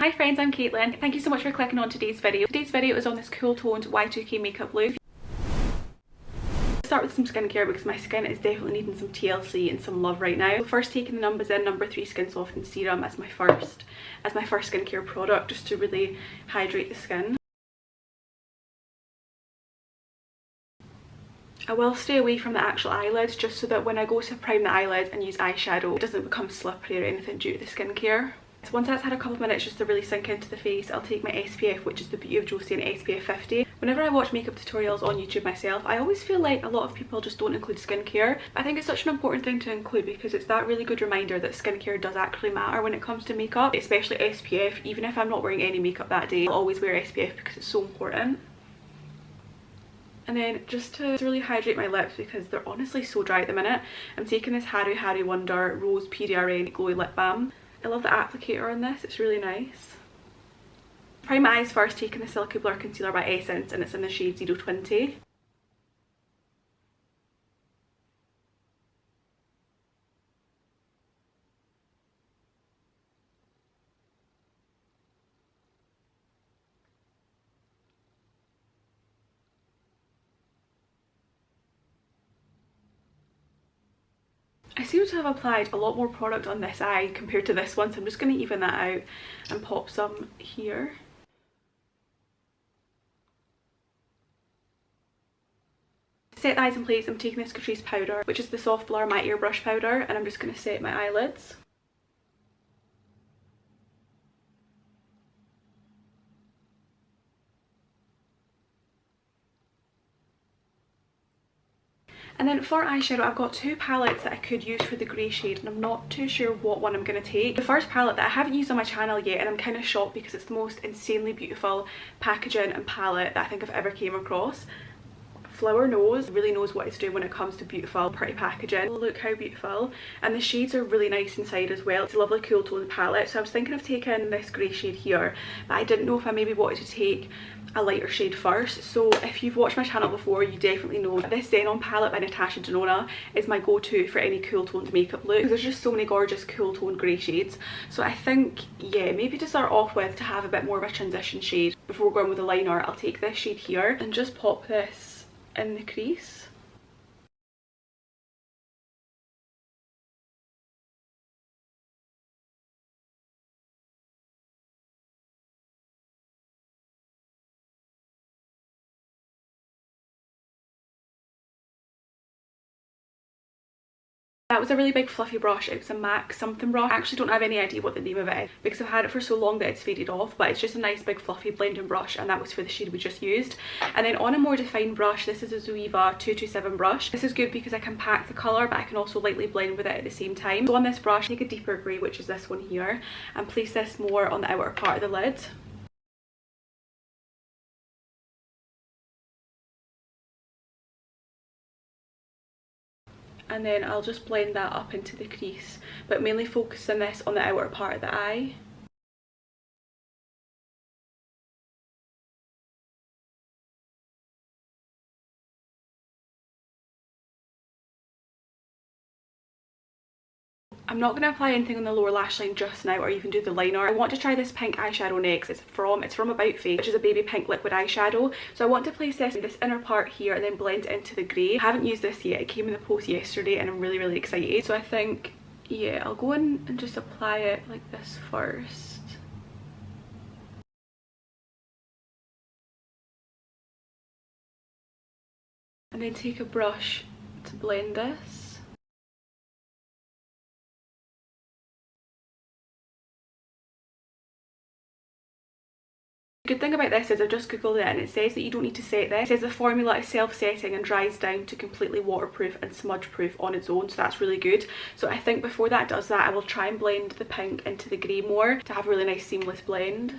Hi friends, I'm Caitlin. Thank you so much for clicking on today's video. Today's video is on this cool toned Y2K makeup look. I'll start with some skincare because my skin is definitely needing some TLC and some love right now. So first, taking the Numbuzin No. 3 Skin Softening Serum as my first skincare product, just to really hydrate the skin. I will stay away from the actual eyelids just so that when I go to prime the eyelids and use eyeshadow, it doesn't become slippery or anything due to the skincare. So once that's had a couple of minutes just to really sink into the face, I'll take my SPF, which is the Beauty of Joseon SPF 50. Whenever I watch makeup tutorials on YouTube myself, I always feel like a lot of people just don't include skincare. But I think it's such an important thing to include because it's that really good reminder that skincare does actually matter when it comes to makeup, especially SPF. Even if I'm not wearing any makeup that day, I'll always wear SPF because it's so important. And then just to really hydrate my lips because they're honestly so dry at the minute, I'm taking this Harry Wonder Rose PDRN Glowy Lip Balm. I love the applicator on this, it's really nice. Prime my eyes first, taking the Silky Blur Concealer by Essence, and it's in the shade 020. I seem to have applied a lot more product on this eye compared to this one, so I'm just going to even that out and pop some here. To set the eyes in place, I'm taking this Catrice powder, which is the Soft Blur My Airbrush powder, and I'm just going to set my eyelids. And then for eyeshadow, I've got two palettes that I could use for the grey shade, and I'm not too sure what one I'm going to take. The first palette that I haven't used on my channel yet, and I'm kind of shocked because it's the most insanely beautiful packaging and palette that I think I've ever came across. Flower really knows what it's doing when it comes to beautiful, pretty packaging. Look how beautiful. And the shades are really nice inside as well. It's a lovely cool tone palette. So I was thinking of taking this grey shade here, but I didn't know if I maybe wanted to take a lighter shade first. So if you've watched my channel before, you definitely know this Xenon palette by Natasha Denona is my go-to for any cool toned makeup look. There's just so many gorgeous cool toned grey shades. So I think, yeah, maybe to start off with, to have a bit more of a transition shade before going with a liner, I'll take this shade here and just pop this in the crease. That was a really big fluffy brush. It was a MAC something brush. I actually don't have any idea what the name of it is because I've had it for so long that it's faded off, but it's just a nice big fluffy blending brush, and that was for the shade we just used. And then on a more defined brush, this is a Zoeva 227 brush. This is good because I can pack the colour, but I can also lightly blend with it at the same time. So on this brush, take a deeper grey, which is this one here, and place this more on the outer part of the lid. And then I'll just blend that up into the crease, but mainly focusing this on the outer part of the eye. I'm not going to apply anything on the lower lash line just now or even do the liner. I want to try this pink eyeshadow next. It's from About Face, which is a baby pink liquid eyeshadow. So I want to place this in this inner part here and then blend it into the grey. I haven't used this yet. It came in the post yesterday and I'm really excited. So I think, yeah, I'll go in and just apply it like this first. And then take a brush to blend this. The good thing about this is I just googled it and it says that you don't need to set this. It says the formula is self-setting and dries down to completely waterproof and smudge proof on its own, so that's really good. So I think before that does that, I will try and blend the pink into the grey more to have a really nice seamless blend.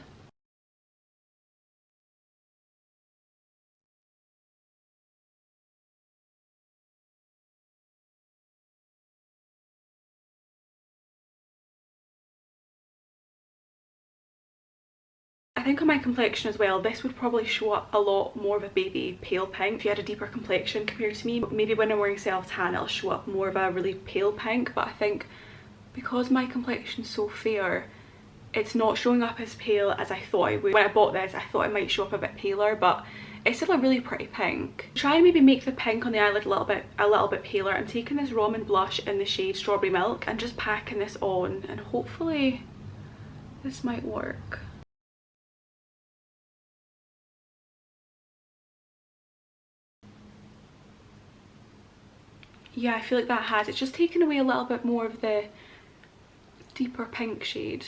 I think on my complexion as well, this would probably show up a lot more of a baby pale pink if you had a deeper complexion compared to me. Maybe when I'm wearing self-tan it'll show up more of a really pale pink, but I think because my complexion's so fair, it's not showing up as pale as I thought it would. When I bought this, I thought it might show up a bit paler, but it's still a really pretty pink. Try and maybe make the pink on the eyelid a little bit paler. I'm taking this Rom&nd blush in the shade Strawberry Milk and just packing this on, and hopefully this might work. Yeah, I feel like that has. It's just taken away a little bit more of the deeper pink shade.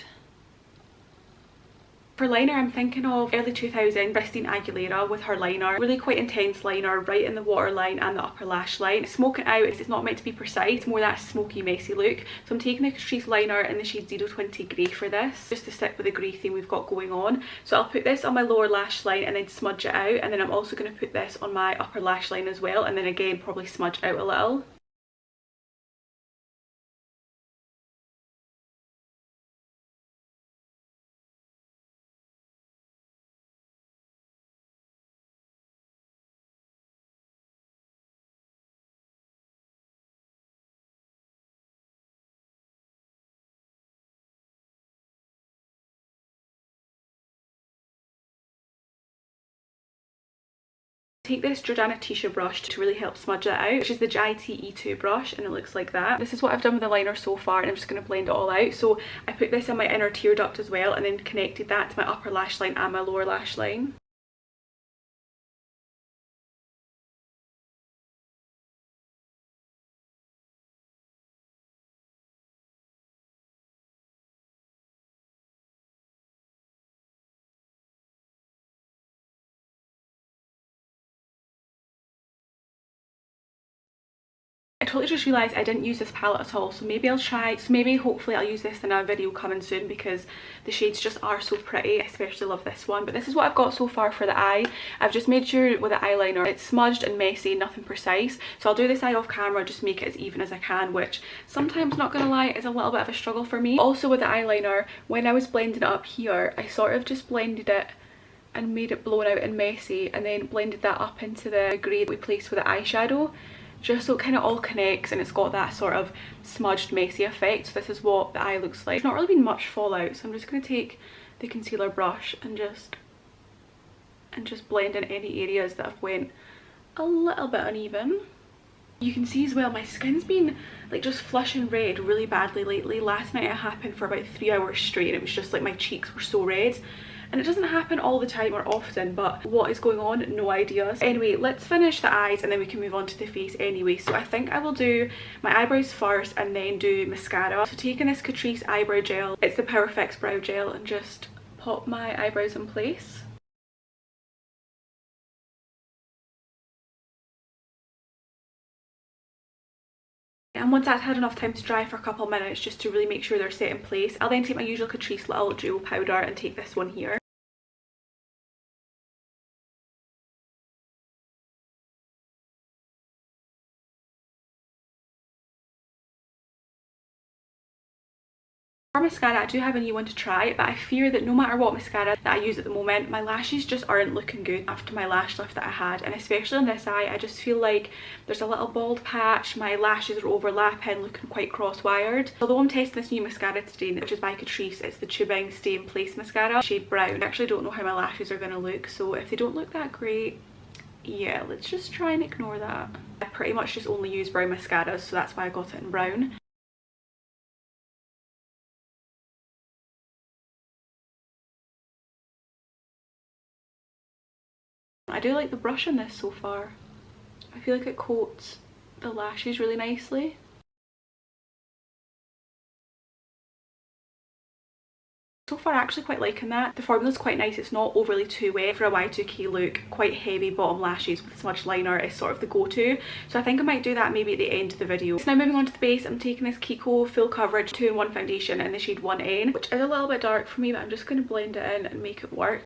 For liner, I'm thinking of early 2000 Christina Aguilera with her liner. Really quite intense liner right in the waterline and the upper lash line. Smoke it out. It's not meant to be precise. It's more that smoky, messy look. So I'm taking the Catrice liner in the shade 020 Grey for this, just to stick with the grey theme we've got going on. So I'll put this on my lower lash line and then smudge it out. And then I'm also going to put this on my upper lash line as well. And then again, probably smudge out a little. Take this Jordana Tisha brush to really help smudge that out, which is the Y2K brush, and it looks like that. This is what I've done with the liner so far, and I'm just going to blend it all out. So I put this in my inner tear duct as well, and then connected that to my upper lash line and my lower lash line. I totally just realised I didn't use this palette at all, so maybe hopefully I'll use this in a video coming soon, because the shades just are so pretty. I especially love this one. But this is what I've got so far for the eye. I've just made sure with the eyeliner it's smudged and messy, nothing precise. So I'll do this eye off camera, just make it as even as I can, which sometimes, not gonna lie, is a little bit of a struggle for me. Also with the eyeliner, when I was blending it up here, I sort of just blended it and made it blown out and messy, and then blended that up into the grey that we placed with the eyeshadow, just so it kind of all connects and it's got that sort of smudged, messy effect. So this is what the eye looks like. There's not really been much fallout, so I'm just going to take the concealer brush and just blend in any areas that have went a little bit uneven. You can see as well my skin's been like just flushing red really badly lately. Last night it happened for about 3 hours straight, and it was just like my cheeks were so red. And it doesn't happen all the time or often, but what is going on? No idea. Anyway, let's finish the eyes and then we can move on to the face anyway. So I think I will do my eyebrows first and then do mascara. So taking this Catrice eyebrow gel, it's the Power Fix brow gel, and just pop my eyebrows in place. And once that's had enough time to dry for a couple of minutes, just to really make sure they're set in place, I'll then take my usual Catrice little duo powder and take this one here. For mascara, I do have a new one to try, but I fear that no matter what mascara that I use at the moment, my lashes just aren't looking good after my lash lift that I had. And especially on this eye, I just feel like there's a little bald patch, my lashes are overlapping, looking quite cross-wired. Although I'm testing this new mascara today, which is by Catrice, it's the Tubing Stay in Place mascara, shade brown. I actually don't know how my lashes are going to look, so if they don't look that great, yeah, let's just try and ignore that. I pretty much just only use brown mascaras, so that's why I got it in brown. I do like the brush on this so far. I feel like it coats the lashes really nicely. So far, I'm actually quite liking that. The formula's quite nice. It's not overly too wet. For a Y2K look, quite heavy bottom lashes with smudged liner is sort of the go-to. So I think I might do that maybe at the end of the video. So now moving on to the base, I'm taking this Kiko Full Coverage 2-in-1 foundation in the shade 1N, which is a little bit dark for me, but I'm just going to blend it in and make it work.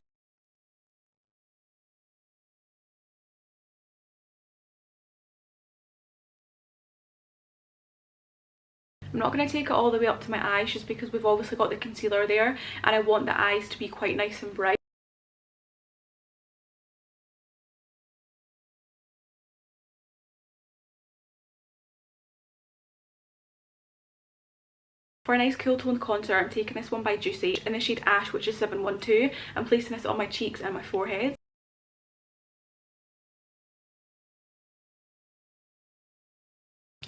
I'm not going to take it all the way up to my eyes, just because we've obviously got the concealer there and I want the eyes to be quite nice and bright. For a nice cool toned contour, I'm taking this one by Joocyee in the shade Ash, which is 712. I'm placing this on my cheeks and my forehead.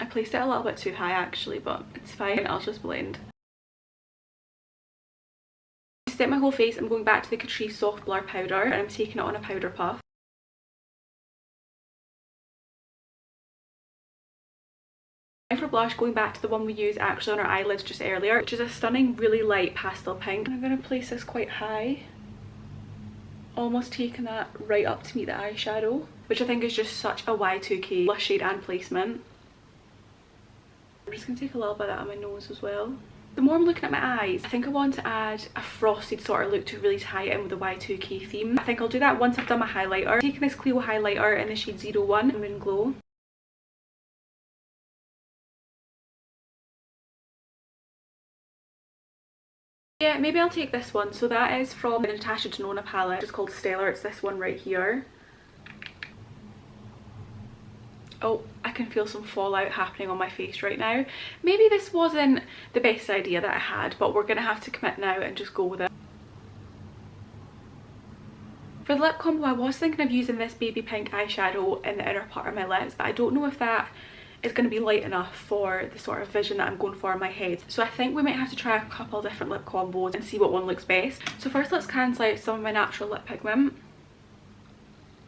I placed it a little bit too high actually, but it's fine. I'll just blend. To set my whole face, I'm going back to the Catrice Soft Blur Powder and I'm taking it on a powder puff. And for blush, going back to the one we used actually on our eyelids just earlier, which is a stunning, really light pastel pink. And I'm going to place this quite high, almost taking that right up to meet the eyeshadow, which I think is just such a Y2K blush shade and placement. I'm just going to take a little bit of that on my nose as well. The more I'm looking at my eyes, I think I want to add a frosted sort of look to really tie it in with the Y2K theme. I think I'll do that once I've done my highlighter. I'm taking this Clio highlighter in the shade 01, Moon Glow. Yeah, maybe I'll take this one. So that is from the Natasha Denona palette. It's called Stellar. It's this one right here. Oh, I can feel some fallout happening on my face right now. Maybe this wasn't the best idea that I had, but we're going to have to commit now and just go with it. For the lip combo, I was thinking of using this baby pink eyeshadow in the inner part of my lips, but I don't know if that is going to be light enough for the sort of vision that I'm going for in my head. So I think we might have to try a couple different lip combos and see what one looks best. So first let's cancel out some of my natural lip pigment.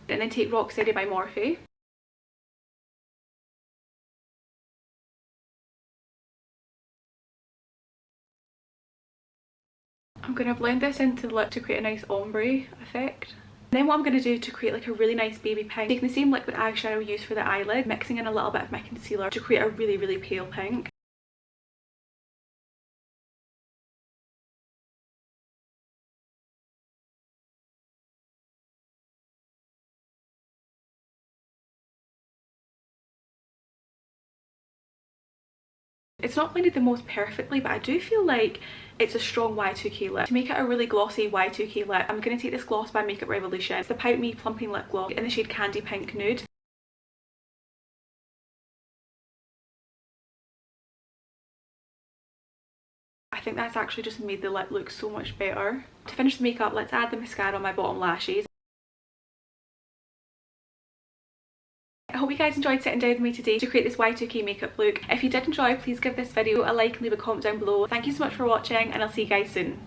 And then take Rom&nd by Morphe. I'm going to blend this into the lip to create a nice ombre effect. And then what I'm going to do to create like a really nice baby pink, taking the same liquid eyeshadow used for the eyelid, mixing in a little bit of my concealer to create a really, really pale pink. It's not blended the most perfectly, but I do feel like it's a strong Y2K lip. To make it a really glossy Y2K lip, I'm going to take this gloss by Makeup Revolution. It's the Pout Me Plumping Lip Gloss in the shade Candy Pink Nude. I think that's actually just made the lip look so much better. To finish the makeup, let's add the mascara on my bottom lashes. I hope you guys enjoyed sitting down with me today to create this Y2K makeup look. If you did enjoy, please give this video a like and leave a comment down below. Thank you so much for watching and I'll see you guys soon.